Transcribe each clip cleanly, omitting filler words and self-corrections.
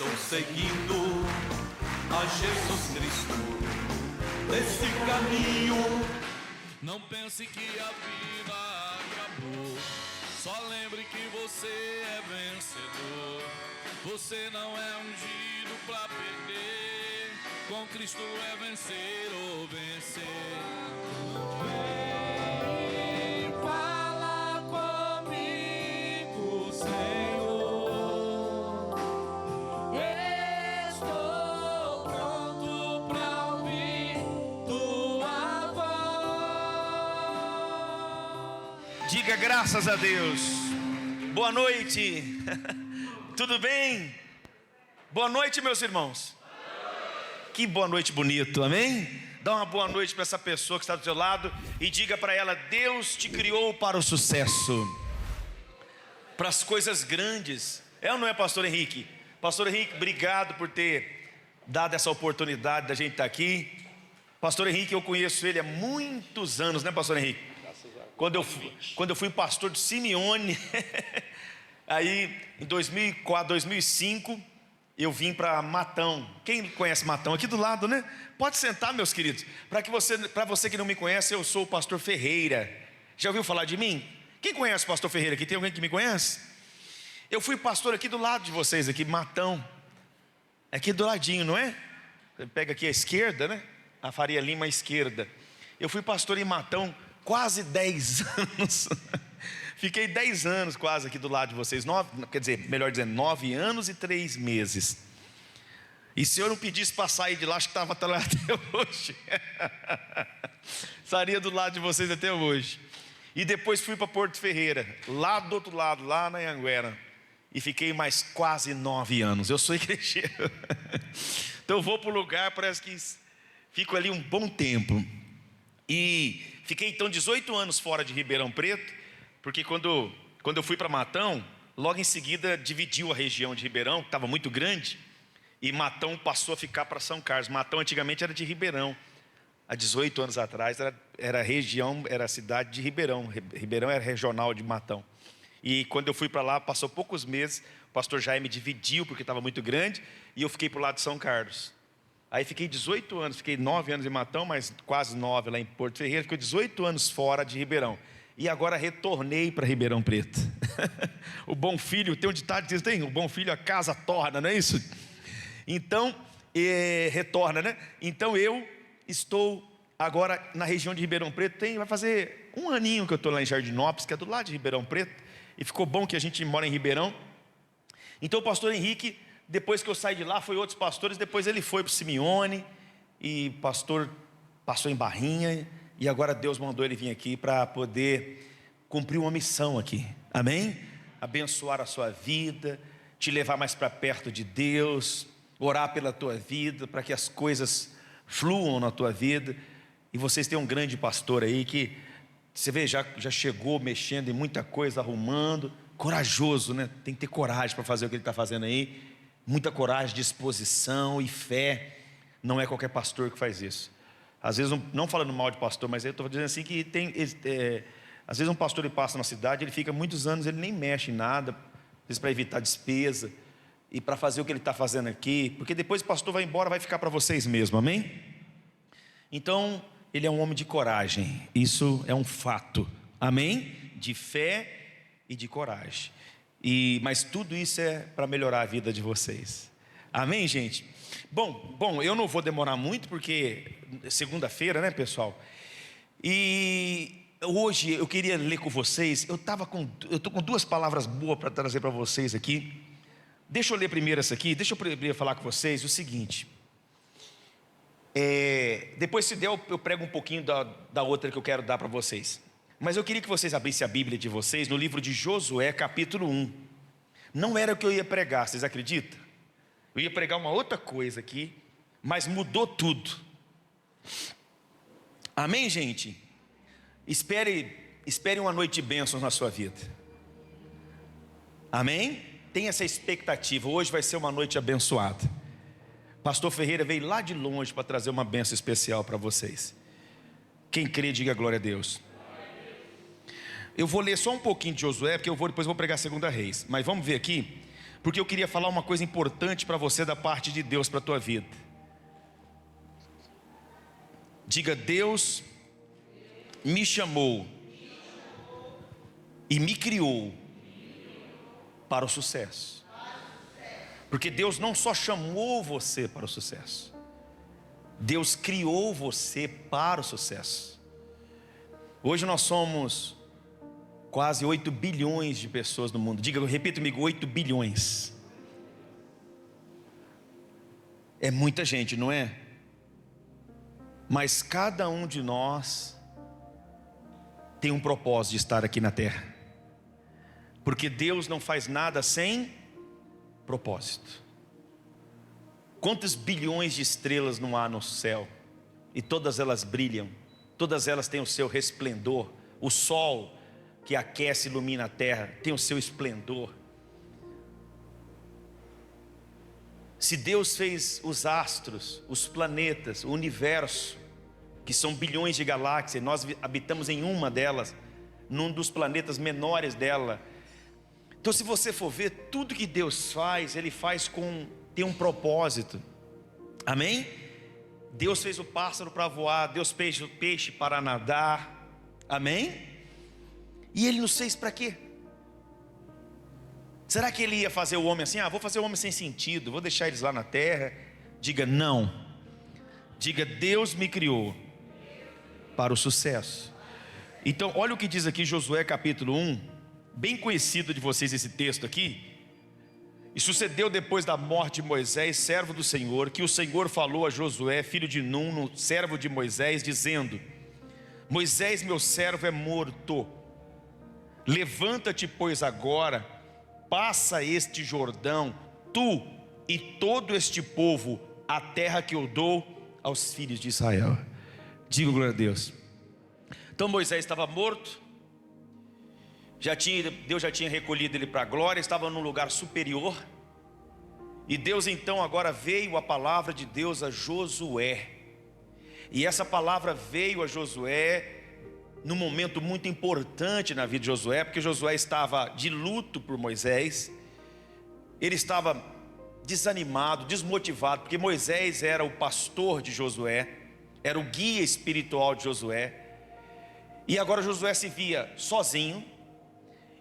Estou seguindo a Jesus Cristo nesse caminho. Não pense que a vida acabou. Só lembre que você é vencedor. Você não é ungido pra perder. Com Cristo é vencer ou vencer. Vem, fala comigo, Senhor. Estou pronto pra ouvir tua voz. Diga graças a Deus. Boa noite. Tudo bem? Boa noite, meus irmãos. Que boa noite bonito, amém? Dá uma boa noite para essa pessoa que está do seu lado e diga para ela: Deus te criou para o sucesso, para as coisas grandes. É ou não é, pastor Henrique? Pastor Henrique, obrigado por ter dado essa oportunidade da gente estar aqui. Pastor Henrique, eu conheço ele há muitos anos, né, pastor Henrique? Quando eu fui pastor de Simeone, aí em 2004, 2005, eu vim para Matão. Quem conhece Matão? Aqui do lado, né? Pode sentar, meus queridos. Para você que não me conhece, eu sou o pastor Ferreira. Já ouviu falar de mim? Quem conhece o pastor Ferreira aqui? Tem alguém que me conhece? Eu fui pastor aqui do lado de vocês, aqui, Matão. Aqui do ladinho, não é? Pega aqui a esquerda, né? A Faria Lima à esquerda. Eu fui pastor em Matão quase 10 anos. Fiquei 10 anos quase aqui do lado de vocês. 9 anos e 3 meses. E se eu não pedisse para sair de lá, acho que estava até lá até hoje. Estaria do lado de vocês até hoje. E depois fui para Porto Ferreira, lá do outro lado, lá na Anhanguera. E fiquei mais quase 9 anos. Eu sou igrejeiro. Então eu vou para o lugar, parece que fico ali um bom tempo. E fiquei então 18 anos fora de Ribeirão Preto, porque quando eu fui para Matão, logo em seguida dividiu a região de Ribeirão, que estava muito grande, e Matão passou a ficar para São Carlos. Matão antigamente era de Ribeirão, há 18 anos atrás era região, era a cidade de Ribeirão. Ribeirão era regional de Matão. E quando eu fui para lá, passou poucos meses, o pastor Jaime dividiu porque estava muito grande, e eu fiquei para o lado de São Carlos. Aí fiquei 18 anos, fiquei 9 anos em Matão, mas quase 9 lá em Porto Ferreira. Fiquei 18 anos fora de Ribeirão. E agora retornei para Ribeirão Preto. O bom filho, tem um ditado que diz, tem, o bom filho a casa torna, não é isso? Então, retorna, né? Então eu estou agora na região de Ribeirão Preto. Vai fazer um aninho que eu estou lá em Jardinópolis, que é do lado de Ribeirão Preto. E ficou bom que a gente mora em Ribeirão. Então o pastor Henrique, depois que eu saí de lá, foi outros pastores. Depois ele foi para o Simeone, e pastor passou em Barrinha. E agora Deus mandou ele vir aqui para poder cumprir uma missão aqui, amém? Abençoar a sua vida, te levar mais para perto de Deus, orar pela tua vida, para que as coisas fluam na tua vida. E vocês têm um grande pastor aí que, você vê, já chegou mexendo em muita coisa, arrumando, corajoso, né? Tem que ter coragem para fazer o que ele está fazendo aí, muita coragem, disposição e fé. Não é qualquer pastor que faz isso. Às vezes, não falando mal de pastor, mas eu estou dizendo assim que às vezes um pastor ele passa na cidade, ele fica muitos anos, ele nem mexe em nada, às vezes para evitar despesa, e para fazer o que ele está fazendo aqui, porque depois o pastor vai embora, vai ficar para vocês mesmo, amém? Então, ele é um homem de coragem, isso é um fato, amém? De fé e de coragem, mas tudo isso é para melhorar a vida de vocês, amém, gente? Bom, eu não vou demorar muito, porque segunda-feira, né, pessoal? E hoje eu queria ler com vocês. Eu estou com 2 palavras boas para trazer para vocês aqui. Deixa eu ler primeiro essa aqui. Deixa eu primeiro falar com vocês o seguinte. Depois, se der, eu prego um pouquinho da outra que eu quero dar para vocês. Mas eu queria que vocês abrissem a Bíblia de vocês no livro de Josué, capítulo 1. Não era o que eu ia pregar, vocês acreditam? Eu ia pregar uma outra coisa aqui, mas mudou tudo. Amém, gente? Espere uma noite de bênçãos na sua vida. Amém? Tenha essa expectativa. Hoje vai ser uma noite abençoada. Pastor Ferreira veio lá de longe para trazer uma bênção especial para vocês. Quem crê, diga glória a Deus. Eu vou ler só um pouquinho de Josué, porque depois vou pregar 2 Reis. Mas vamos ver aqui. porque eu queria falar uma coisa importante para você da parte de Deus para a tua vida. Diga: Deus me chamou e me criou para o sucesso. Porque Deus não só chamou você para o sucesso, Deus criou você para o sucesso. Hoje nós somos quase 8 bilhões de pessoas no mundo. Diga, repita comigo: 8 bilhões. É muita gente, não é? Mas cada um de nós tem um propósito de estar aqui na terra. Porque Deus não faz nada sem propósito. Quantos bilhões de estrelas não há no céu? E todas elas brilham, todas elas têm o seu resplendor. O sol que aquece e ilumina a terra tem o seu esplendor. Se Deus fez os astros, os planetas, o universo, que são bilhões de galáxias, nós habitamos em uma delas, num dos planetas menores dela. Então, se você for ver, tudo que Deus faz, Ele faz tem um propósito. Amém? Deus fez o pássaro para voar, Deus fez o peixe para nadar. Amém? E Ele nos fez para quê? Será que Ele ia fazer o homem assim? Vou fazer o homem sem sentido, vou deixar eles lá na terra. Diga não. Diga: Deus me criou para o sucesso. Então, olha o que diz aqui Josué capítulo 1, bem conhecido de vocês esse texto aqui. E sucedeu depois da morte de Moisés, servo do Senhor, que o Senhor falou a Josué, filho de Nun, servo de Moisés, dizendo: Moisés, meu servo, é morto. Levanta-te, pois, agora, passa este Jordão, tu e todo este povo, a terra que eu dou aos filhos de Israel. Diga glória a Deus. Então Moisés estava morto, Deus já tinha recolhido ele para a glória, estava num lugar superior. E Deus então agora veio a palavra de Deus a Josué. E essa palavra veio a Josué num momento muito importante na vida de Josué, porque Josué estava de luto por Moisés. Ele estava desanimado, desmotivado, porque Moisés era o pastor de Josué, era o guia espiritual de Josué. E agora Josué se via sozinho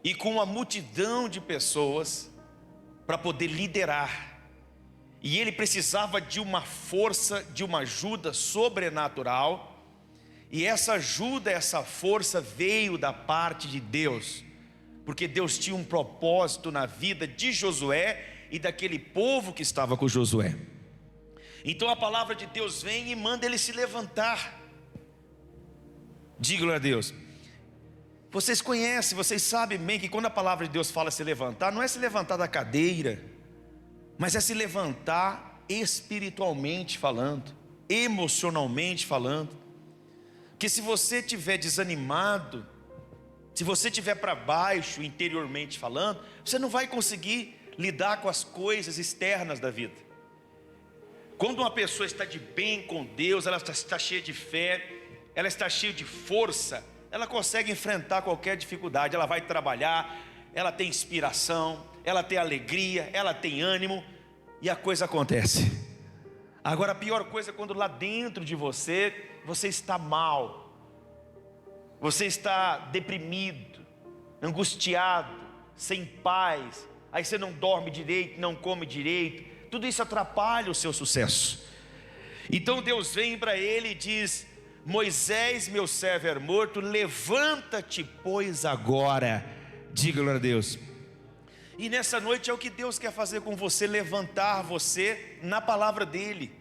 e com uma multidão de pessoas para poder liderar. E ele precisava de uma força, de uma ajuda sobrenatural. E essa ajuda, essa força veio da parte de Deus, porque Deus tinha um propósito na vida de Josué e daquele povo que estava com Josué. Então a palavra de Deus vem e manda ele se levantar. Diga glória a Deus. Vocês conhecem, vocês sabem bem que quando a palavra de Deus fala se levantar, não é se levantar da cadeira, mas é se levantar espiritualmente falando, emocionalmente falando. Porque se você estiver desanimado, se você estiver para baixo interiormente falando, você não vai conseguir lidar com as coisas externas da vida. Quando uma pessoa está de bem com Deus, ela está cheia de fé, ela está cheia de força, ela consegue enfrentar qualquer dificuldade. Ela vai trabalhar, ela tem inspiração, ela tem alegria, ela tem ânimo, e a coisa acontece. Agora a pior coisa é quando lá dentro de você está mal, você está deprimido, angustiado, sem paz, aí você não dorme direito, não come direito, tudo isso atrapalha o seu sucesso. Então Deus vem para ele e diz: Moisés, meu servo é morto, levanta-te, pois agora. Diga glória a Deus. E nessa noite é o que Deus quer fazer com você, levantar você na palavra dele.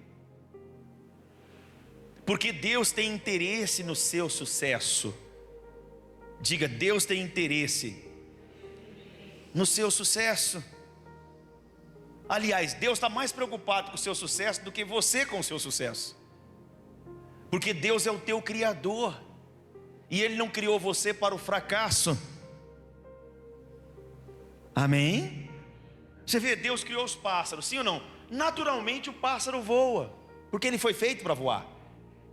Porque Deus tem interesse no seu sucesso. Diga: Deus tem interesse no seu sucesso. Aliás, Deus está mais preocupado com o seu sucesso do que você com o seu sucesso. Porque Deus é o teu Criador, e Ele não criou você para o fracasso. Amém? Você vê, Deus criou os pássaros, sim ou não? Naturalmente o pássaro voa, porque ele foi feito para voar.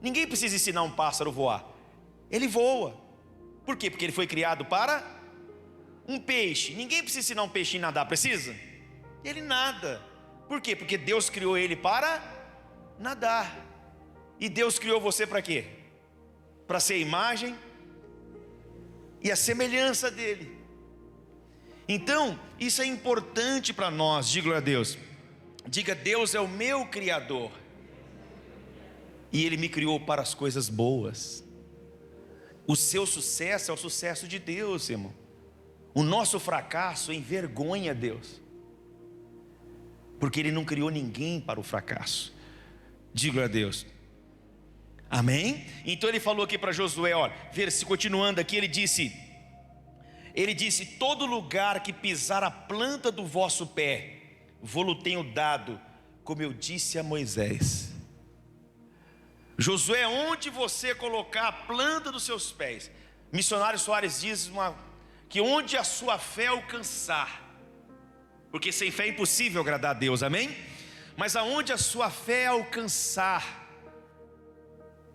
Ninguém precisa ensinar um pássaro a voar, ele voa. Por quê? Porque ele foi criado para um peixe. Ninguém precisa ensinar um peixinho a nadar, precisa? Ele nada. Por quê? Porque Deus criou ele para nadar. E Deus criou você para quê? Para ser a imagem e a semelhança dele. Então, isso é importante para nós. Diga glória a Deus. Diga: Deus é o meu Criador, e Ele me criou para as coisas boas. O seu sucesso é o sucesso de Deus, irmão. O nosso fracasso envergonha Deus, porque Ele não criou ninguém para o fracasso. Diga glória a Deus. Amém? Então Ele falou aqui para Josué, olha, continuando aqui, Ele disse: todo lugar que pisar a planta do vosso pé, vou-lo tenho dado, como eu disse a Moisés. Josué, onde você colocar a planta dos seus pés. Missionário Soares diz que onde a sua fé alcançar, porque sem fé é impossível agradar a Deus, amém? Mas aonde a sua fé alcançar,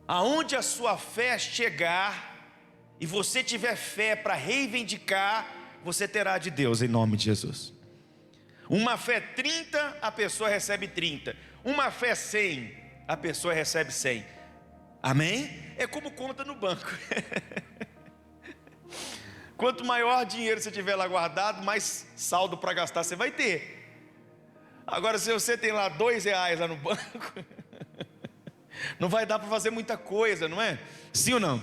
aonde a sua fé chegar, e você tiver fé para reivindicar, você terá de Deus, em nome de Jesus. Uma fé 30, a pessoa recebe 30. Uma fé 100, a pessoa recebe 100. Amém? É como conta no banco. Quanto maior dinheiro você tiver lá guardado, mais saldo para gastar você vai ter. Agora, se você tem lá R$2 lá no banco, não vai dar para fazer muita coisa, não é? Sim ou não?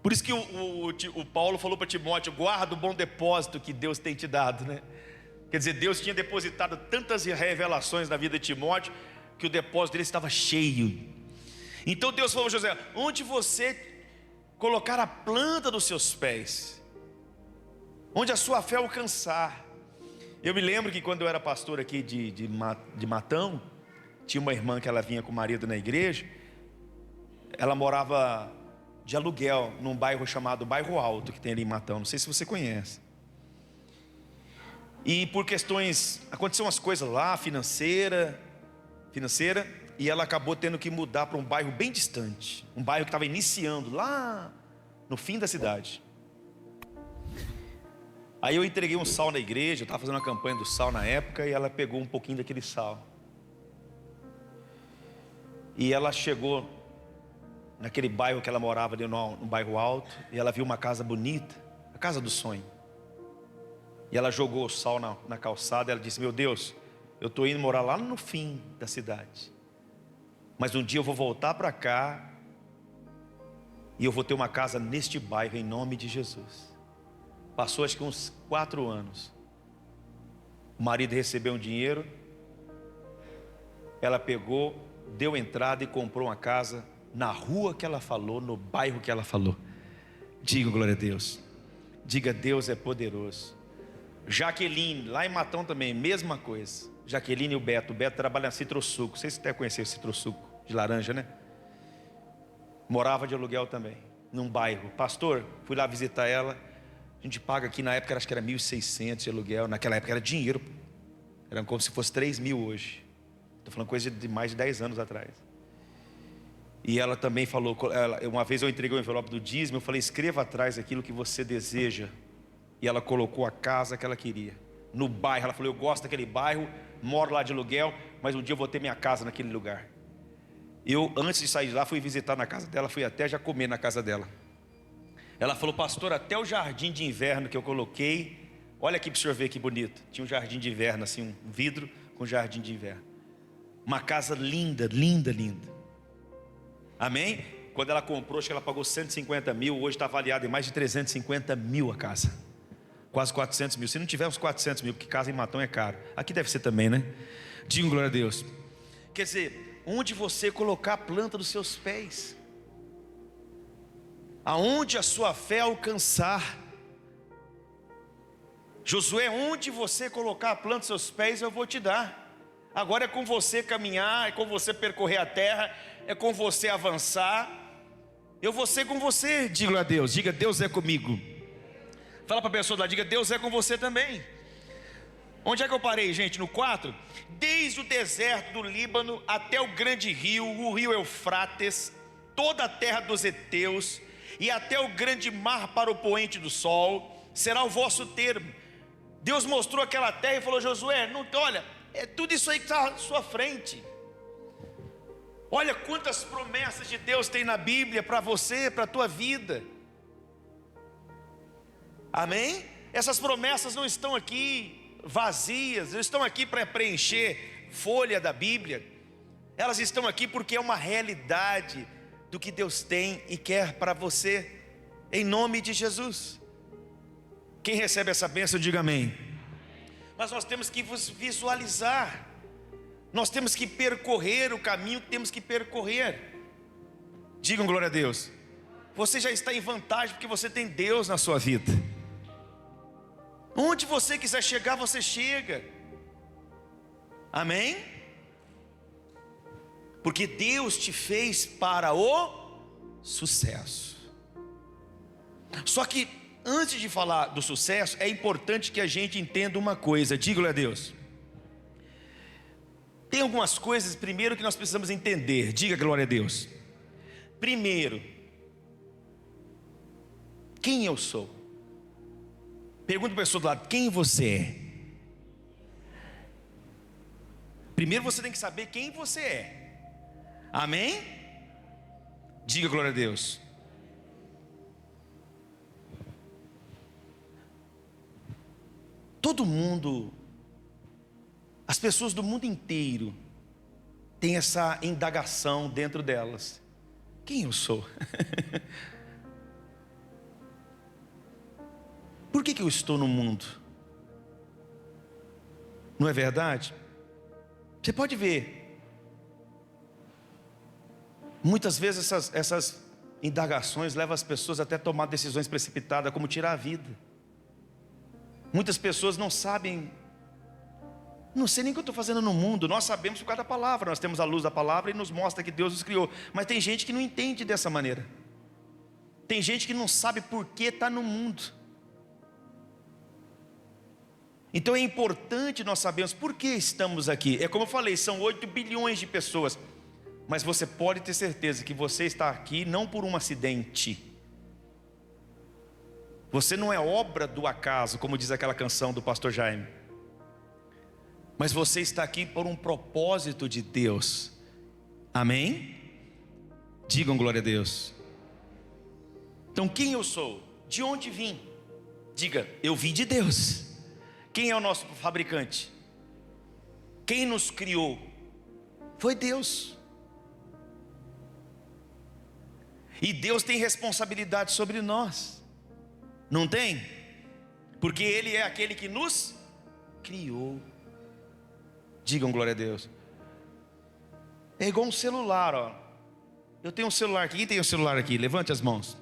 Por isso que o Paulo falou para Timóteo: guarda o bom depósito que Deus tem te dado, né? Quer dizer, Deus tinha depositado tantas revelações na vida de Timóteo, que o depósito dele estava cheio. Então Deus falou a José: onde você colocar a planta dos seus pés, onde a sua fé alcançar. Eu me lembro que quando eu era pastor aqui de Matão, tinha uma irmã que ela vinha com o marido na igreja. Ela morava de aluguel num bairro chamado Bairro Alto, que tem ali em Matão, não sei se você conhece. E por questões, aconteceram umas coisas lá, financeira, e ela acabou tendo que mudar para um bairro bem distante, um bairro que estava iniciando lá no fim da cidade. Aí eu entreguei um sal na igreja, eu estava fazendo uma campanha do sal na época, e ela pegou um pouquinho daquele sal. E ela chegou naquele bairro que ela morava ali no Bairro Alto, e ela viu uma casa bonita, a casa do sonho. E ela jogou o sal na calçada. Ela disse: meu Deus, eu estou indo morar lá no fim da cidade, mas um dia eu vou voltar para cá, e eu vou ter uma casa neste bairro, em nome de Jesus. Passou acho que uns 4 anos. O marido recebeu um dinheiro, ela pegou, deu entrada e comprou uma casa na rua que ela falou, no bairro que ela falou. Diga glória a Deus. Diga: Deus é poderoso. Jaqueline, lá em Matão também, mesma coisa. Jaqueline e o Beto trabalha na Citrosuco. Vocês até conheceram o Citrosuco de laranja, né? Morava de aluguel também, num bairro. Pastor, fui lá visitar ela. A gente paga aqui, na época acho que era 1.600 de aluguel. Naquela época era dinheiro, era como se fosse 3.000 hoje. Estou falando coisa de mais de 10 anos atrás. E ela também falou, uma vez eu entreguei o envelope do dízimo, eu falei: escreva atrás aquilo que você deseja. E ela colocou a casa que ela queria, no bairro. Ela falou: eu gosto daquele bairro, moro lá de aluguel, mas um dia eu vou ter minha casa naquele lugar. Eu, antes de sair de lá, fui visitar na casa dela, fui até já comer na casa dela. Ela falou: pastor, até o jardim de inverno que eu coloquei, olha aqui para o senhor ver que bonito. Tinha um jardim de inverno, assim, um vidro com jardim de inverno. Uma casa linda, linda, linda. Amém? Quando ela comprou, acho que ela pagou 150 mil, hoje está avaliada em mais de 350 mil a casa. Quase 400 mil, se não tiver uns 400 mil, porque casa em Matão é caro. Aqui deve ser também, né? Diga glória a Deus. Quer dizer, onde você colocar a planta dos seus pés, aonde a sua fé alcançar. Josué, onde você colocar a planta dos seus pés, eu vou te dar. Agora é com você caminhar, é com você percorrer a terra, é com você avançar. Eu vou ser com você. Diga glória a Deus. Diga: Deus é comigo. Fala para a pessoa lá, diga: Deus é com você também. Onde é que eu parei, gente? No 4. Desde o deserto do Líbano até o grande rio, o rio Eufrates, toda a terra dos heteus, e até o grande mar para o poente do sol, será o vosso termo. Deus mostrou aquela terra e falou: Josué, não, olha, é tudo isso aí que está à sua frente. Olha quantas promessas de Deus tem na Bíblia para você, para a tua vida. Amém? Essas promessas não estão aqui vazias, não estão aqui para preencher folha da Bíblia. Elas estão aqui porque é uma realidade do que Deus tem e quer para você, em nome de Jesus. Quem recebe essa bênção, diga amém. Mas nós temos que visualizar, nós temos que percorrer o caminho que temos que percorrer. Digam glória a Deus. Você já está em vantagem porque você tem Deus na sua vida. Onde você quiser chegar, você chega. Amém? Porque Deus te fez para o sucesso. Só que antes de falar do sucesso, é importante que a gente entenda uma coisa. Diga glória a Deus. Tem algumas coisas primeiro que nós precisamos entender. Diga glória a Deus. Primeiro, quem eu sou? Pergunta para a pessoa do lado: quem você é? Primeiro você tem que saber quem você é. Amém? Diga glória a Deus. Todo mundo, as pessoas do mundo inteiro têm essa indagação dentro delas: quem eu sou? Por que eu estou no mundo? Não é verdade? Você pode ver, muitas vezes essas indagações levam as pessoas até a tomar decisões precipitadas, como tirar a vida. Muitas pessoas não sabem, não sei nem o que eu estou fazendo no mundo. Nós sabemos por causa da palavra, nós temos a luz da palavra e nos mostra que Deus nos criou. Mas tem gente que não entende dessa maneira. Tem gente que não sabe por que está no mundo. Então é importante nós sabermos por que estamos aqui. É como eu falei, são 8 bilhões de pessoas. Mas você pode ter certeza que você está aqui não por um acidente. Você não é obra do acaso, como diz aquela canção do pastor Jaime. Mas você está aqui por um propósito de Deus. Amém? Digam glória a Deus. Então quem eu sou? De onde vim? Diga, eu vim de Deus. Quem é o nosso fabricante? Quem nos criou? Foi Deus. E Deus tem responsabilidade sobre nós. Não tem? Porque Ele é aquele que nos criou. Digam glória a Deus. É igual um celular, ó. Eu tenho um celular aqui. Quem tem um celular aqui? Levante as mãos.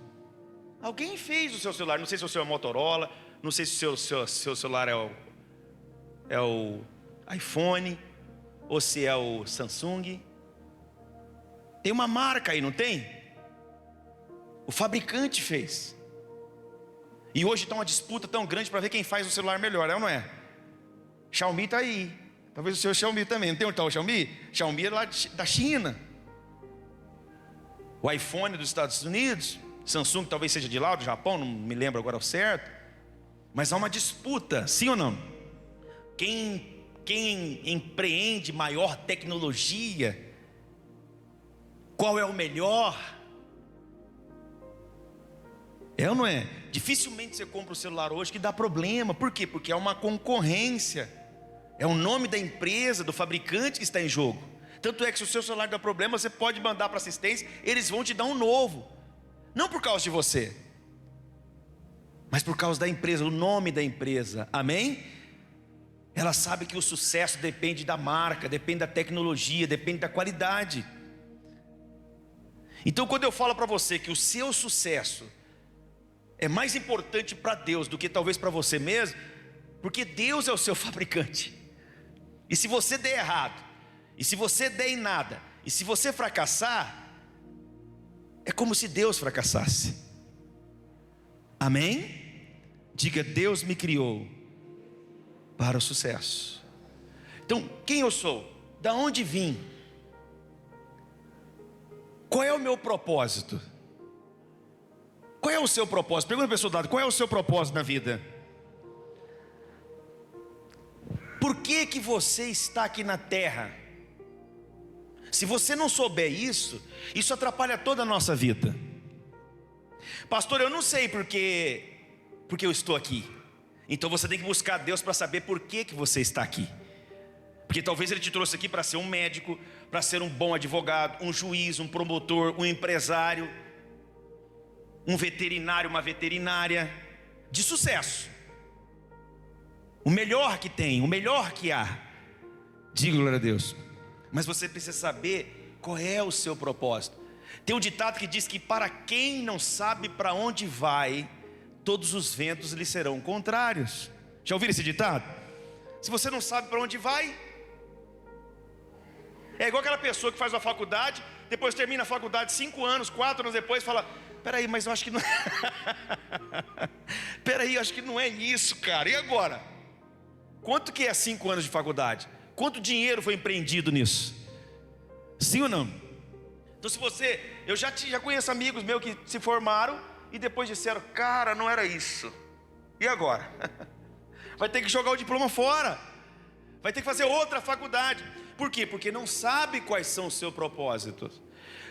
Alguém fez o seu celular. Não sei se o seu é Motorola. Não sei se o seu celular é o iPhone. Ou se é o Samsung. Tem uma marca aí, não tem? O fabricante fez. E hoje está uma disputa tão grande para ver quem faz o celular melhor, é ou não é? Xiaomi está aí. Talvez o seu Xiaomi também. Não tem um tal Xiaomi? Xiaomi é lá da China. O iPhone dos Estados Unidos. Samsung talvez seja de lá, do Japão, não me lembro agora o certo. Mas há uma disputa, sim ou não? Quem empreende maior tecnologia, qual é o melhor? É ou não é? Dificilmente você compra um celular hoje que dá problema. Por quê? Porque é uma concorrência. É o nome da empresa, do fabricante que está em jogo. Tanto é que se o seu celular dá problema, você pode mandar para assistência, eles vão te dar um novo. Não por causa de você, mas por causa da empresa, o nome da empresa. Amém? Ela sabe que o sucesso depende da marca, depende da tecnologia, depende da qualidade. Então quando eu falo para você que o seu sucesso é mais importante para Deus do que talvez para você mesmo, porque Deus é o seu fabricante. E se você der errado, e se você der em nada, e se você fracassar, é como se Deus fracassasse. Amém? Diga, Deus me criou para o sucesso. Então, quem eu sou? Da onde vim? Qual é o meu propósito? Qual é o seu propósito? Pergunta a pessoa do lado, qual é o seu propósito na vida? Por que que você está aqui na terra? Se você não souber isso, isso atrapalha toda a nossa vida. Pastor, eu não sei porque eu estou aqui. Então você tem que buscar Deus para saber por que que você está aqui. Porque talvez Ele te trouxe aqui para ser um médico, para ser um bom advogado, um juiz, um promotor, um empresário, um veterinário, uma veterinária de sucesso. O melhor que tem, o melhor que há. Diga glória a Deus. Mas você precisa saber qual é o seu propósito. Tem um ditado que diz que para quem não sabe para onde vai, todos os ventos lhe serão contrários. Já ouviram esse ditado? Se você não sabe para onde vai, é igual aquela pessoa que faz uma faculdade, depois termina a faculdade 5 anos, 4 anos depois, fala: peraí, mas eu acho que não peraí, eu acho que não é isso, cara. E agora? Quanto que é 5 anos de faculdade? Quanto dinheiro foi empreendido nisso? Sim ou não? Então se você, eu já conheço amigos meus que se formaram e depois disseram: cara, não era isso. E agora? Vai ter que jogar o diploma fora. Vai ter que fazer outra faculdade. Por quê? Porque não sabe quais são os seus propósitos.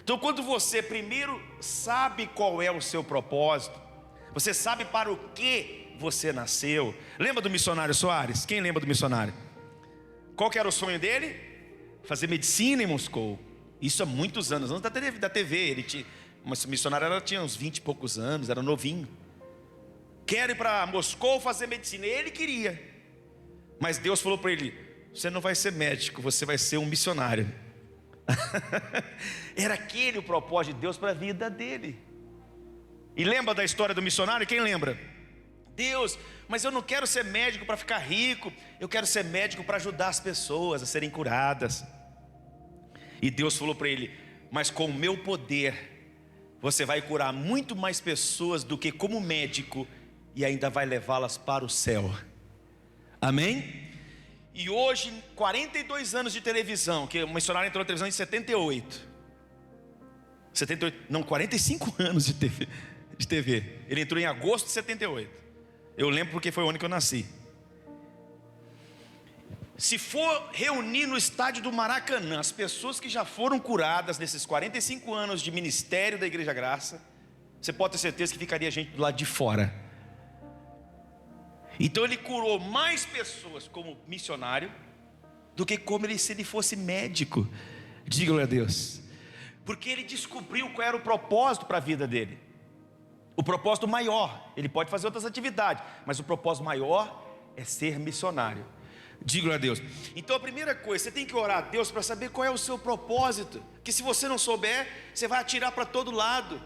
Então quando você primeiro sabe qual é o seu propósito, você sabe para o que você nasceu. Lembra do missionário Soares? Quem lembra do missionário? Qual que era o sonho dele? Fazer medicina em Moscou. Isso há muitos anos, antes da TV. Ele tinha, uma missionária, ela tinha uns 20 e poucos anos, era novinho. Quer ir para Moscou fazer medicina. Ele queria. Mas Deus falou para ele: você não vai ser médico, você vai ser um missionário. Era aquele o propósito de Deus para a vida dele. E lembra da história do missionário? Quem lembra? Deus, mas eu não quero ser médico para ficar rico. Eu quero ser médico para ajudar as pessoas a serem curadas. E Deus falou para ele: mas com o meu poder você vai curar muito mais pessoas do que como médico, e ainda vai levá-las para o céu. Amém? E hoje, 42 anos de televisão, que o missionário entrou na televisão em 78. 45 anos de TV. Ele entrou em agosto de 78. Eu lembro porque foi o ano que eu nasci. Se for reunir no estádio do Maracanã as pessoas que já foram curadas nesses 45 anos de ministério da Igreja Graça, você pode ter certeza que ficaria gente do lado de fora. Então ele curou mais pessoas como missionário do que se ele fosse médico. Diga glória a Deus. Porque ele descobriu qual era o propósito para a vida dele. O propósito maior. Ele pode fazer outras atividades, mas o propósito maior é ser missionário. Diga glória a Deus. Então a primeira coisa, você tem que orar a Deus para saber qual é o seu propósito. Que se você não souber, você vai atirar para todo lado.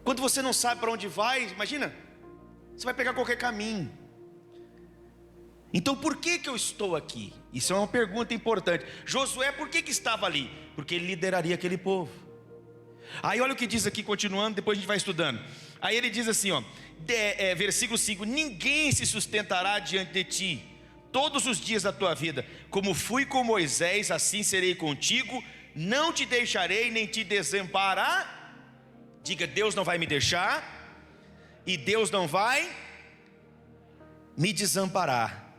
Quando você não sabe para onde vai, imagina, você vai pegar qualquer caminho. Então por que eu estou aqui? Isso é uma pergunta importante. Josué, por que estava ali? Porque ele lideraria aquele povo. Aí olha o que diz aqui, continuando, depois a gente vai estudando. Aí ele diz assim, ó, versículo 5: ninguém se sustentará diante de ti todos os dias da tua vida. Como fui com Moisés, assim serei contigo. Não te deixarei, nem te desamparar. Diga: Deus não vai me deixar, e Deus não vai me desamparar.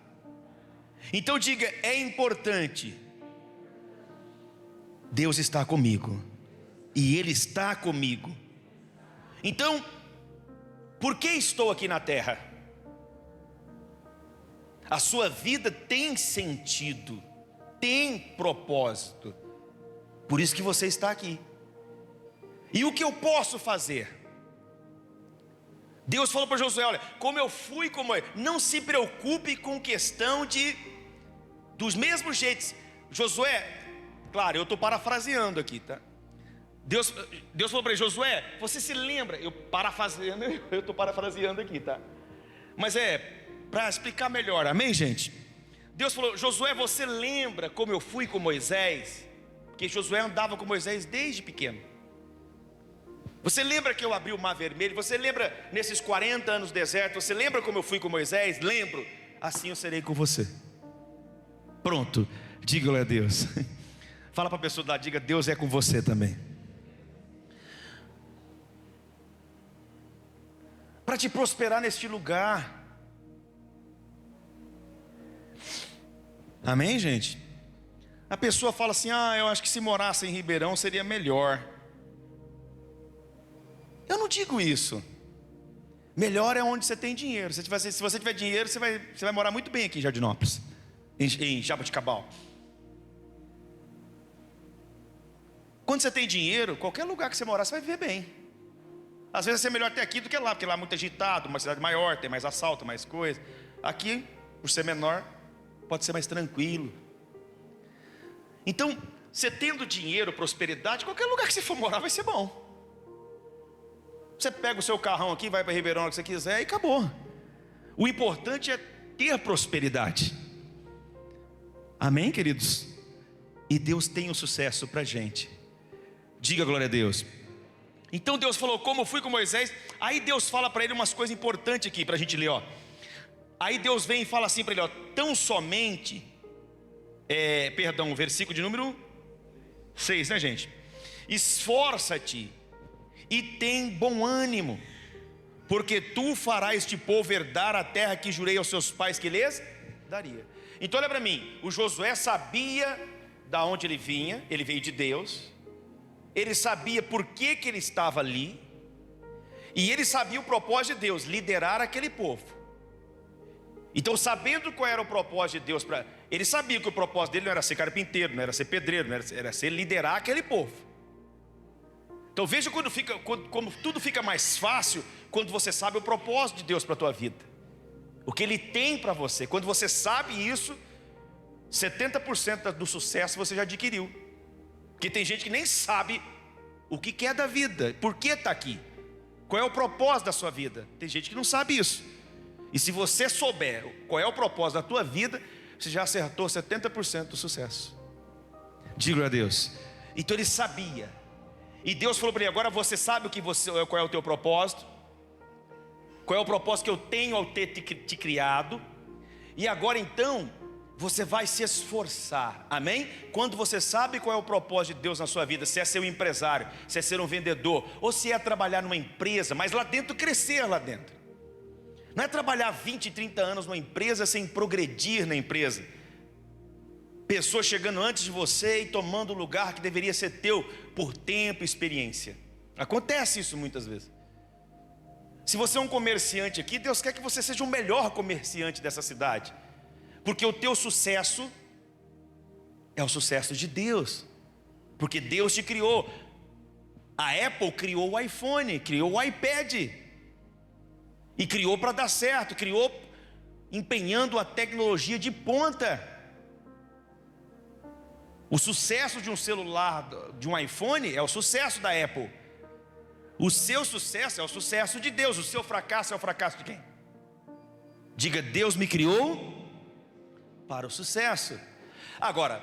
Então diga: é importante. Deus está comigo, e Ele está comigo. Então, por que estou aqui na terra? A sua vida tem sentido, tem propósito. Por isso que você está aqui. E o que eu posso fazer? Deus falou para Josué: olha, como eu fui com Moisés, não se preocupe com questão dos mesmos jeitos. Josué, claro, eu estou parafraseando aqui, tá? Deus falou para ele: Josué, você se lembra? Eu estou parafraseando aqui, tá? Mas para explicar melhor, amém, gente? Deus falou: Josué, você lembra como eu fui com Moisés? Porque Josué andava com Moisés desde pequeno. Você lembra que eu abri o mar vermelho? Você lembra nesses 40 anos do deserto? Você lembra como eu fui com Moisés? Lembro. Assim eu serei com você. Pronto, diga glória a Deus. Fala para a pessoa lá, diga: Deus é com você também. Para te prosperar neste lugar. Amém, gente? A pessoa fala assim: eu acho que se morasse em Ribeirão seria melhor. Eu não digo isso. Melhor é onde você tem dinheiro. Se você tiver dinheiro, você vai morar muito bem aqui em Jardinópolis, em Jaboticabal. Quando você tem dinheiro, qualquer lugar que você morar, você vai viver bem. Às vezes é melhor ter aqui do que lá, porque lá é muito agitado, uma cidade maior, tem mais assalto, mais coisa. Aqui, por ser menor, pode ser mais tranquilo. Então, você tendo dinheiro, prosperidade, qualquer lugar que você for morar vai ser bom. Você pega o seu carrão aqui, vai para Ribeirão que você quiser e acabou. O importante é ter prosperidade. Amém, queridos? E Deus tem o sucesso para a gente. Diga glória a Deus. Então Deus falou: como fui com Moisés. Aí Deus fala para ele umas coisas importantes aqui para a gente ler, ó. Aí Deus vem e fala assim para ele, ó: tão somente, versículo de número 6, né, gente? Esforça-te e tem bom ânimo, porque tu farás este povo herdar a terra que jurei aos seus pais que lhes daria. Então olha para mim, o Josué sabia da onde ele vinha, ele veio de Deus. Ele sabia por que ele estava ali, e ele sabia o propósito de Deus, liderar aquele povo. Então, sabendo qual era o propósito de Deus, ele sabia que o propósito dele não era ser carpinteiro, não era ser pedreiro, era ser liderar aquele povo. Então veja como tudo fica mais fácil quando você sabe o propósito de Deus para a tua vida, o que Ele tem para você. Quando você sabe isso, 70% do sucesso você já adquiriu. Porque tem gente que nem sabe o que é da vida, por que está aqui, qual é o propósito da sua vida. Tem gente que não sabe isso. E se você souber qual é o propósito da tua vida, você já acertou 70% do sucesso. Diga a Deus. Então ele sabia. E Deus falou para ele: agora você sabe qual é o teu propósito, qual é o propósito que eu tenho ao ter te criado. E agora então você vai se esforçar, amém? Quando você sabe qual é o propósito de Deus na sua vida, se é ser um empresário, se é ser um vendedor, ou se é trabalhar numa empresa, mas lá dentro, crescer lá dentro. Não é trabalhar 20, 30 anos numa empresa sem progredir na empresa. Pessoas chegando antes de você e tomando o lugar que deveria ser teu por tempo e experiência. Acontece isso muitas vezes. Se você é um comerciante aqui, Deus quer que você seja o melhor comerciante dessa cidade, porque o teu sucesso é o sucesso de Deus, porque Deus te criou. A Apple criou o iPhone, criou o iPad, e criou para dar certo, criou empenhando a tecnologia de ponta. O sucesso de um celular, de um iPhone, é o sucesso da Apple. O seu sucesso é o sucesso de Deus. O seu fracasso é o fracasso de quem? Diga: Deus me criou para o sucesso. Agora,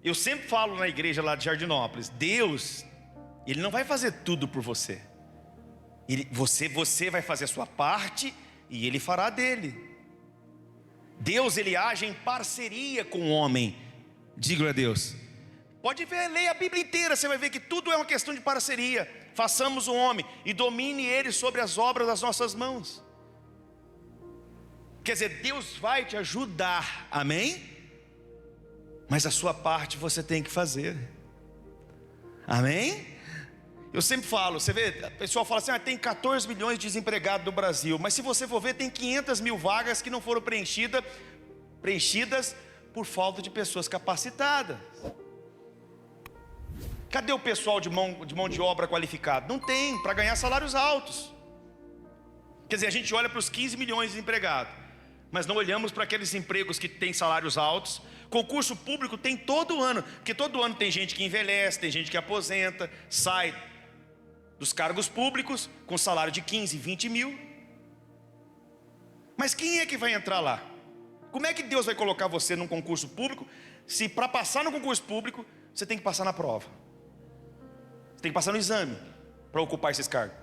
eu sempre falo na igreja lá de Jardinópolis: Deus, Ele não vai fazer tudo por você. Você vai fazer a sua parte e Ele fará dele. Deus, Ele age em parceria com o homem. Diga a Deus. Pode ver, leia a Bíblia inteira, você vai ver que tudo é uma questão de parceria. Façamos o homem e domine ele sobre as obras das nossas mãos. Quer dizer, Deus vai te ajudar, amém? Mas a sua parte você tem que fazer, amém? Eu sempre falo, você vê, o pessoal fala assim: tem 14 milhões de desempregados no Brasil. Mas se você for ver, tem 500 mil vagas que não foram preenchidas por falta de pessoas capacitadas. Cadê o pessoal de mão de obra qualificada? Não tem, para ganhar salários altos. Quer dizer, a gente olha para os 15 milhões de desempregados, mas não olhamos para aqueles empregos que têm salários altos. Concurso público tem todo ano, porque todo ano tem gente que envelhece, tem gente que aposenta, sai dos cargos públicos com salário de 15, 20 mil. Mas quem é que vai entrar lá? Como é que Deus vai colocar você num concurso público, se para passar no concurso público você tem que passar na prova, você tem que passar no exame para ocupar esses cargos?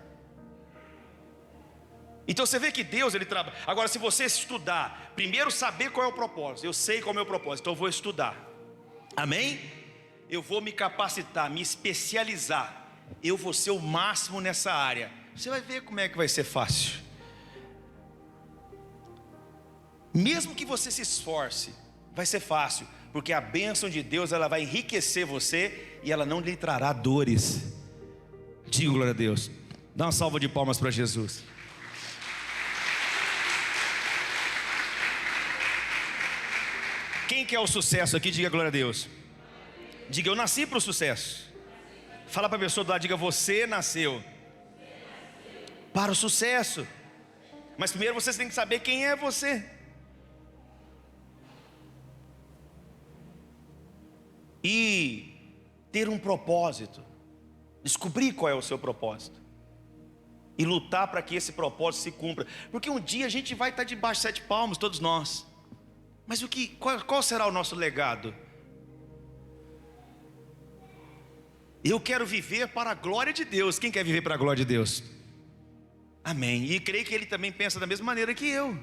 Então você vê que Deus, Ele trabalha. Agora, se você estudar, primeiro saber qual é o propósito. Eu sei qual é o meu propósito, então eu vou estudar, amém? Eu vou me capacitar, me especializar, eu vou ser o máximo nessa área. Você vai ver como é que vai ser fácil. Mesmo que você se esforce, vai ser fácil, porque a bênção de Deus, ela vai enriquecer você e ela não lhe trará dores. Diga glória a Deus. Dá uma salva de palmas para Jesus. Quem quer o sucesso aqui, diga glória a Deus. Diga, eu nasci para o sucesso. Fala para a pessoa do lado, diga, você nasceu para o sucesso. Mas primeiro você tem que saber quem é você. E ter um propósito. Descobrir qual é o seu propósito. E lutar para que esse propósito se cumpra. Porque um dia a gente vai estar debaixo de 7 palmos, todos nós. Mas qual será o nosso legado? Eu quero viver para a glória de Deus. Quem quer viver para a glória de Deus? Amém. E creio que ele também pensa da mesma maneira que eu.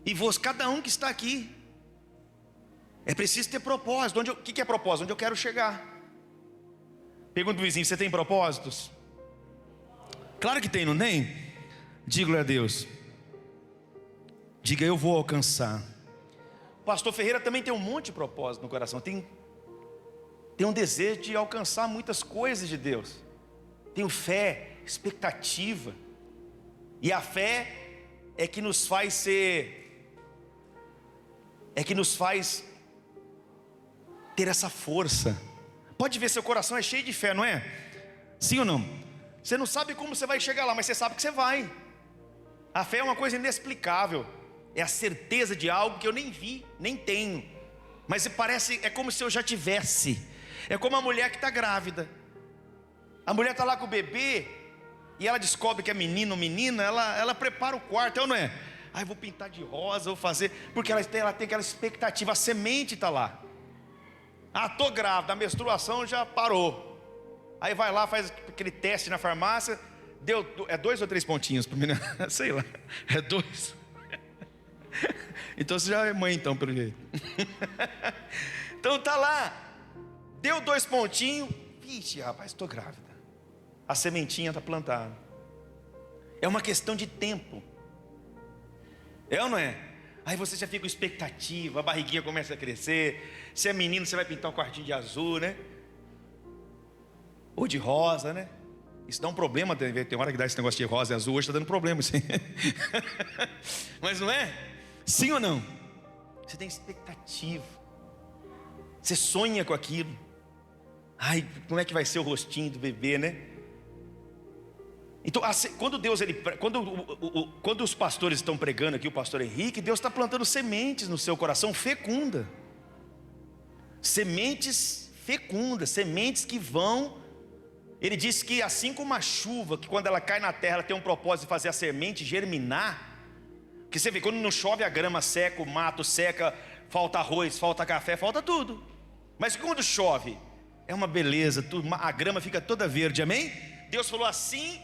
E cada um que está aqui. É preciso ter propósito. O que é propósito? Onde eu quero chegar. Pergunta do vizinho, você tem propósitos? Claro que tem, não tem? Diga glória a Deus. Diga, eu vou alcançar. O pastor Ferreira também tem um monte de propósito no coração. Tem um desejo de alcançar muitas coisas de Deus. Tenho fé, expectativa. E a fé é que nos faz ter essa força. Pode ver, seu coração é cheio de fé, não é? Sim ou não? Você não sabe como você vai chegar lá, mas você sabe que você vai. A fé é uma coisa inexplicável. É a certeza de algo que eu nem vi, nem tenho. Mas é como se eu já tivesse. É como a mulher que está grávida. A mulher está lá com o bebê e ela descobre que é menino ou menina. Ela prepara o quarto, não é? Eu vou pintar de rosa, vou fazer. Porque ela tem aquela expectativa, a semente está lá. Estou grávida, a menstruação já parou. Aí vai lá, faz aquele teste na farmácia. Deu 2 ou 3 pontinhos para o menino. Sei lá, é 2. Então você já é mãe então, pelo jeito. Então tá lá. Deu 2 pontinhos. Vixe, rapaz, estou grávida. A sementinha está plantada. É uma questão de tempo. É ou não é? Aí você já fica com expectativa. A barriguinha começa a crescer. Se é menino, você vai pintar um quartinho de azul, né? Ou de rosa, né? Isso dá um problema. Tem hora que dá esse negócio de rosa e azul. Hoje está dando problema, sim. Mas não é? Sim ou não? Você tem expectativa. Você sonha com aquilo. Como é que vai ser o rostinho do bebê, né? Então, quando os pastores estão pregando aqui, o pastor Henrique, Deus está plantando sementes no seu coração fecunda. Sementes fecundas, sementes que vão. Ele disse que assim como a chuva, que quando ela cai na terra, ela tem um propósito de fazer a semente germinar. Porque você vê, quando não chove a grama seca, o mato seca, falta arroz, falta café, falta tudo. Mas quando chove, é uma beleza, a grama fica toda verde, amém? Deus falou assim,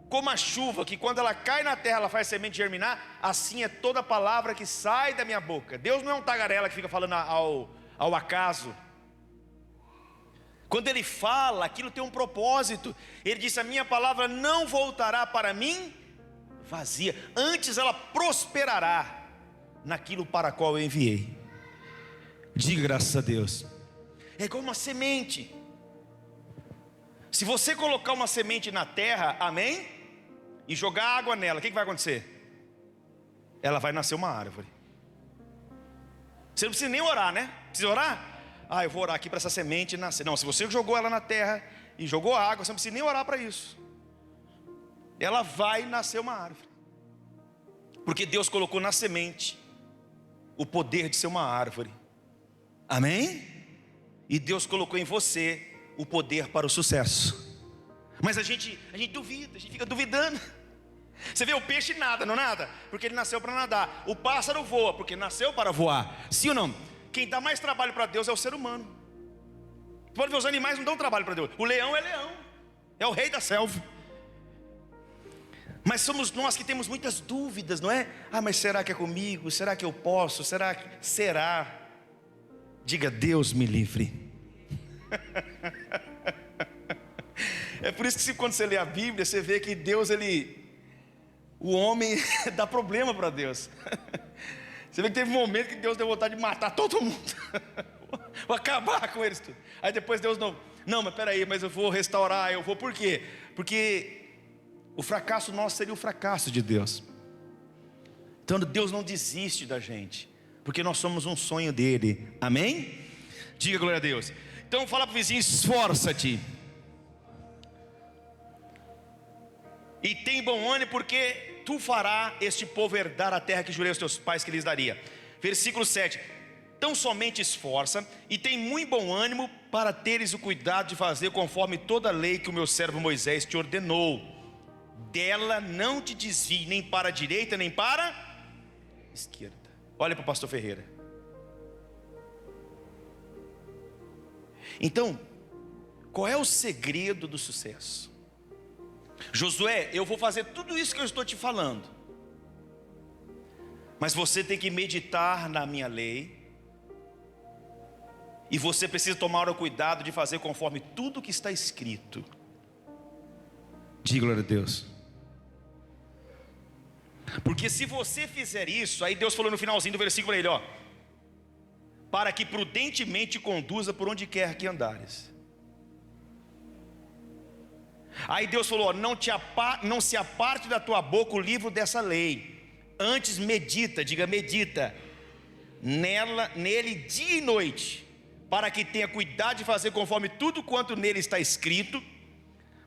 como a chuva, que quando ela cai na terra, ela faz a semente germinar, assim é toda palavra que sai da minha boca. Deus não é um tagarela que fica falando ao acaso. Quando Ele fala, aquilo tem um propósito. Ele disse, a minha palavra não voltará para mim vazia, antes ela prosperará naquilo para qual eu enviei. Diga graças a Deus. É como uma semente. Se você colocar uma semente na terra, amém? E jogar água nela, o que vai acontecer? Ela vai nascer uma árvore. Você não precisa nem orar, né? Precisa orar? Eu vou orar aqui para essa semente nascer. Não, se você jogou ela na terra e jogou água, você não precisa nem orar para isso. Ela vai nascer uma árvore. Porque Deus colocou na semente o poder de ser uma árvore. Amém? E Deus colocou em você o poder para o sucesso. Mas a gente duvida, a gente fica duvidando. Você vê o peixe nada, não nada? Porque ele nasceu para nadar. O pássaro voa, porque nasceu para voar. Sim ou não? Quem dá mais trabalho para Deus é o ser humano. Pode ver, os animais não dão trabalho para Deus. O leão, é o rei da selva. Mas somos nós que temos muitas dúvidas, não é? Mas será que é comigo? Será que eu posso? Será? Diga, Deus me livre. É por isso que quando você lê a Bíblia, você vê que Deus, o homem dá problema para Deus. Você vê que teve um momento que Deus deu vontade de matar todo mundo. Vou acabar com eles tudo. Aí depois Deus não, mas peraí, mas eu vou restaurar, eu vou, por quê? Porque o fracasso nosso seria o fracasso de Deus. Então Deus não desiste da gente, porque nós somos um sonho dele, amém? Diga glória a Deus. Então fala para o vizinho, esforça-te. E tem bom ânimo, porque tu fará este povo herdar a terra que jurei aos teus pais que lhes daria. Versículo 7. Tão somente esforça e tem muito bom ânimo para teres o cuidado de fazer conforme toda a lei que o meu servo Moisés te ordenou. Dela não te desvie nem para a direita nem para a esquerda. Olha para o pastor Ferreira. Então, qual é o segredo do sucesso? Josué, eu vou fazer tudo isso que eu estou te falando, mas você tem que meditar na minha lei, e você precisa tomar o cuidado de fazer conforme tudo que está escrito. Diga glória a Deus. Porque se você fizer isso, aí Deus falou no finalzinho do versículo para ele, ó, para que prudentemente conduza por onde quer que andares. Aí Deus falou, ó, não se aparte da tua boca o livro dessa lei, antes medita, diga medita, nele dia e noite, para que tenha cuidado de fazer conforme tudo quanto nele está escrito,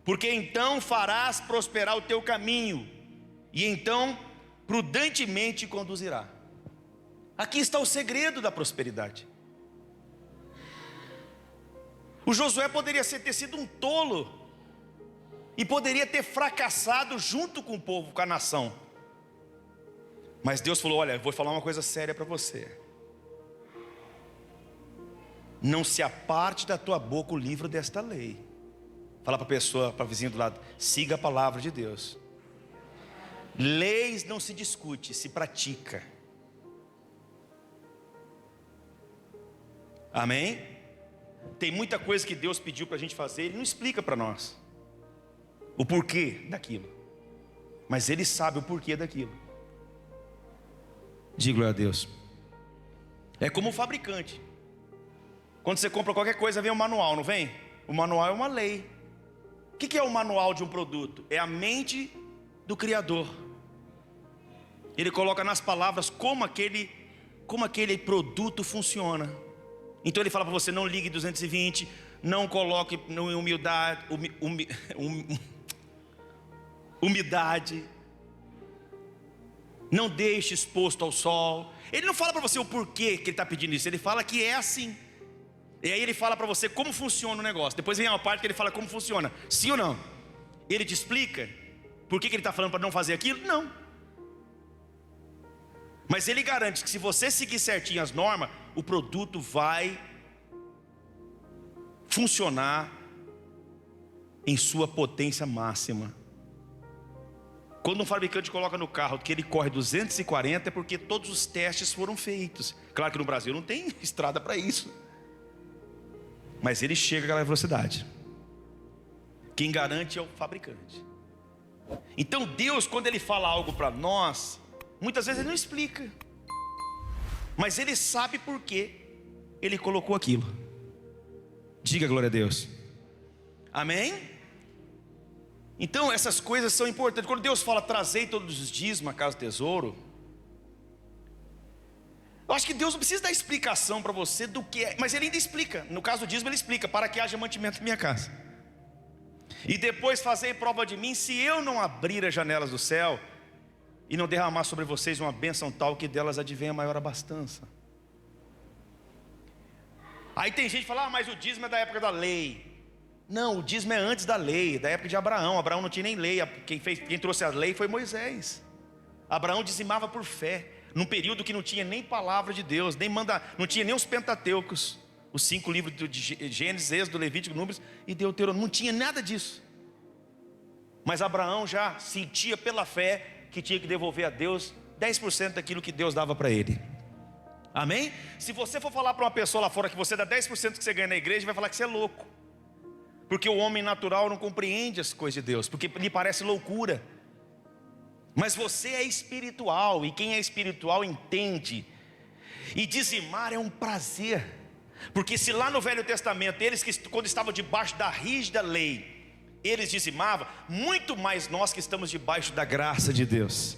porque então farás prosperar o teu caminho, e então prudentemente conduzirá. Aqui está o segredo da prosperidade. O Josué poderia ter sido um tolo, e poderia ter fracassado junto com o povo, com a nação. Mas Deus falou, olha, eu vou falar uma coisa séria para você. Não se aparte da tua boca o livro desta lei. Fala para a pessoa, para o vizinho do lado, siga a palavra de Deus. Leis não se discute, se pratica. Amém? Tem muita coisa que Deus pediu para a gente fazer, Ele não explica para nós o porquê daquilo, mas Ele sabe o porquê daquilo. Diga glória a Deus. É como o fabricante. Quando você compra qualquer coisa, vem um manual, não vem? O manual é uma lei. O que é o manual de um produto? É a mente do Criador. Ele coloca nas palavras como aquele produto funciona. Então ele fala para você, não ligue 220, não coloque umidade, não deixe exposto ao sol. Ele não fala para você o porquê que ele está pedindo isso, ele fala que é assim. E aí ele fala para você como funciona o negócio. Depois vem uma parte que ele fala como funciona, sim ou não. Ele te explica por que ele está falando para não fazer aquilo? Não. Mas ele garante que se você seguir certinho as normas, o produto vai funcionar em sua potência máxima. Quando um fabricante coloca no carro que ele corre 240, é porque todos os testes foram feitos. Claro que no Brasil não tem estrada para isso, mas ele chega àquela velocidade. Quem garante é o fabricante. Então Deus, quando Ele fala algo para nós, muitas vezes Ele não explica, mas Ele sabe por que Ele colocou aquilo. Diga glória a Deus. Amém? Então essas coisas são importantes. Quando Deus fala, trazei todos os dízimos à casa do tesouro, eu acho que Deus não precisa dar explicação para você do que é, mas Ele ainda explica. No caso do dízimo Ele explica, para que haja mantimento na minha casa. E depois fazei prova de mim, se eu não abrir as janelas do céu e não derramar sobre vocês uma bênção tal que delas advenha maior abastança. Aí tem gente que fala, mas o dízimo é da época da lei. Não, o dízimo é antes da lei, da época de Abraão. Abraão não tinha nem lei, quem trouxe a lei foi Moisés. Abraão dizimava por fé, num período que não tinha nem palavra de Deus, não tinha nem os Pentateucos, os 5 livros de Gênesis, Êxodo, Levítico, Números e Deuteronômio, não tinha nada disso. Mas Abraão já sentia pela fé que tinha que devolver a Deus 10% daquilo que Deus dava para ele. Amém? Se você for falar para uma pessoa lá fora que você dá 10% que você ganha na igreja, vai falar que você é louco, porque o homem natural não compreende as coisas de Deus, porque lhe parece loucura. Mas você é espiritual, e quem é espiritual entende E dizimar é um prazer, porque se lá no Velho Testamento, eles que quando estavam debaixo da rígida lei, eles dizimavam, muito mais nós que estamos debaixo da graça de Deus.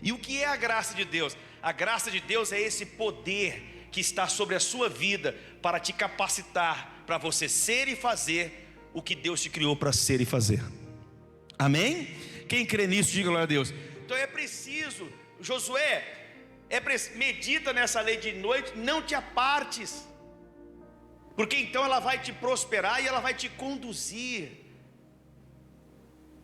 E o que é a graça de Deus? A graça de Deus é esse poder que está sobre a sua vida, para te capacitar, para você ser e fazer o que Deus te criou para ser e fazer. Amém? Quem crê nisso, diga glória a Deus. Então é preciso, Josué, medita nessa lei de noite, não te apartes, porque então ela vai te prosperar e ela vai te conduzir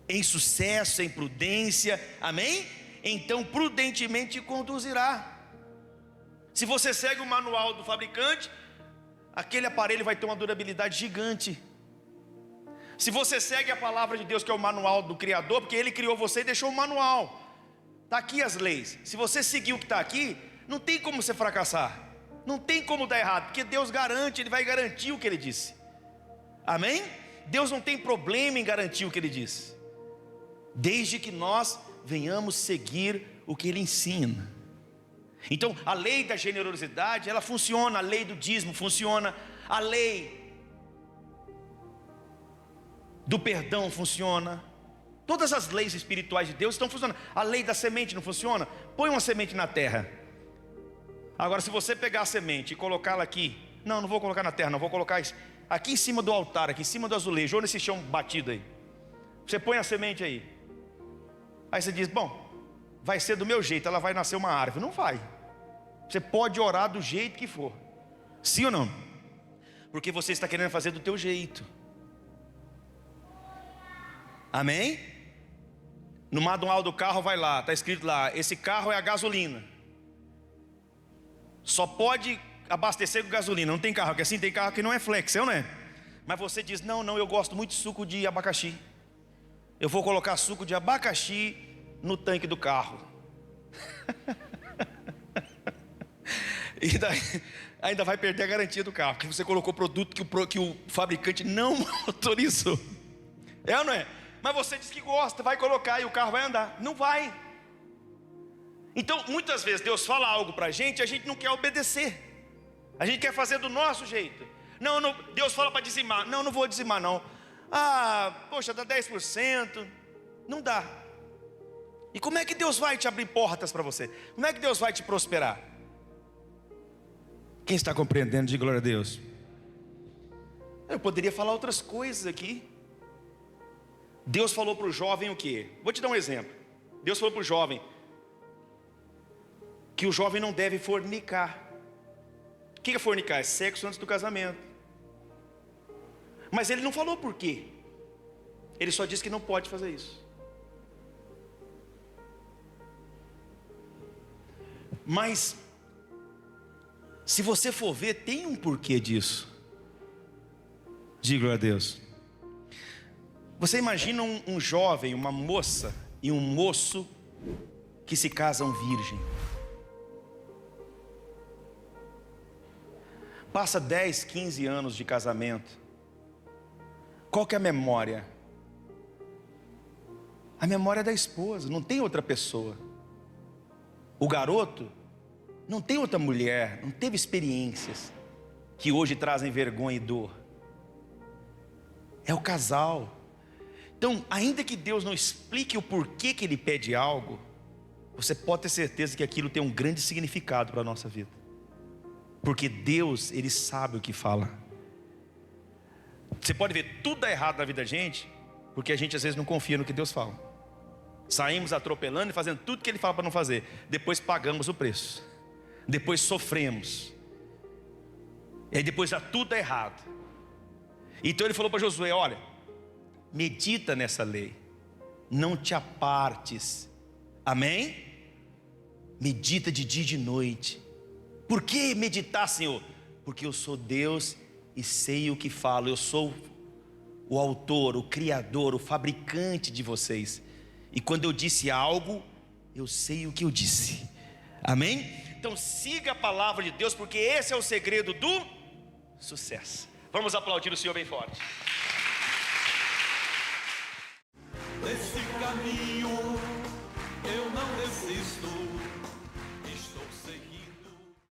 em sucesso, em prudência, amém? Então prudentemente te conduzirá. Se você segue o manual do fabricante, aquele aparelho vai ter uma durabilidade gigante. Se você segue a palavra de Deus, que é o manual do Criador, porque Ele criou você e deixou o manual, está aqui as leis. Se você seguir o que está aqui, não tem como você fracassar, não tem como dar errado, porque Deus garante, Ele vai garantir o que Ele disse. Amém? Deus não tem problema em garantir o que Ele disse, desde que nós venhamos seguir o que Ele ensina. Então a lei da generosidade, ela funciona, a lei do dízimo funciona, a lei do perdão funciona, todas as leis espirituais de Deus estão funcionando. A lei da semente não funciona? Põe uma semente na terra. Agora se você pegar a semente e colocá-la aqui, não vou colocar na terra, não, vou colocar aqui em cima do altar, aqui em cima do azulejo, ou nesse chão batido aí. Você põe a semente aí, aí você diz, bom, vai ser do meu jeito, ela vai nascer uma árvore. Não vai. Você pode orar do jeito que for, sim ou não? Porque você está querendo fazer do teu jeito. Amém? No manual do carro vai lá, está escrito lá, esse carro é a gasolina, só pode abastecer com gasolina. Não tem carro que assim, tem carro que não é flex, não é? Mas você diz, não, eu gosto muito de suco de abacaxi, eu vou colocar suco de abacaxi no tanque do carro. E daí, ainda vai perder a garantia do carro, porque você colocou produto que o fabricante não autorizou. É ou não é? Mas você diz que gosta, vai colocar e o carro vai andar. Não vai. Então muitas vezes Deus fala algo para a gente não quer obedecer, a gente quer fazer do nosso jeito. Não, Deus fala para dizimar, não vou dizimar não. Poxa, dá 10%, não dá. E como é que Deus vai te abrir portas para você? Como é que Deus vai te prosperar? Quem está compreendendo, diga glória a Deus. Eu poderia falar outras coisas aqui. Deus falou para o jovem o quê? Vou te dar um exemplo. Deus falou para o jovem que o jovem não deve fornicar. O que é fornicar? É sexo antes do casamento. Mas ele não falou por quê. Ele só disse que não pode fazer isso. Mas se você for ver, tem um porquê disso. Diga glória a Deus. Você imagina um jovem, uma moça e um moço que se casam virgem. Passa 10, 15 anos de casamento. Qual que é a memória? A memória é da esposa, não tem outra pessoa. O garoto não tem outra mulher, não teve experiências que hoje trazem vergonha e dor. É o casal. Então, ainda que Deus não explique o porquê que Ele pede algo, você pode ter certeza que aquilo tem um grande significado para a nossa vida. Porque Deus, Ele sabe o que fala. Você pode ver tudo dá errado na vida da gente, porque a gente às vezes não confia no que Deus fala. Saímos atropelando e fazendo tudo que Ele fala para não fazer. Depois pagamos o preço. Depois sofremos. E aí depois já tudo dá errado. Então Ele falou para Josué, olha, medita nessa lei, não te apartes. Amém? Medita de dia e de noite. Por que meditar, Senhor? Porque eu sou Deus e sei o que falo. Eu sou o autor, o criador, o fabricante de vocês. E quando eu disse algo, eu sei o que eu disse. Amém? Então siga a palavra de Deus, porque esse é o segredo do sucesso. Vamos aplaudir o Senhor bem forte. Desse caminho eu não desisto.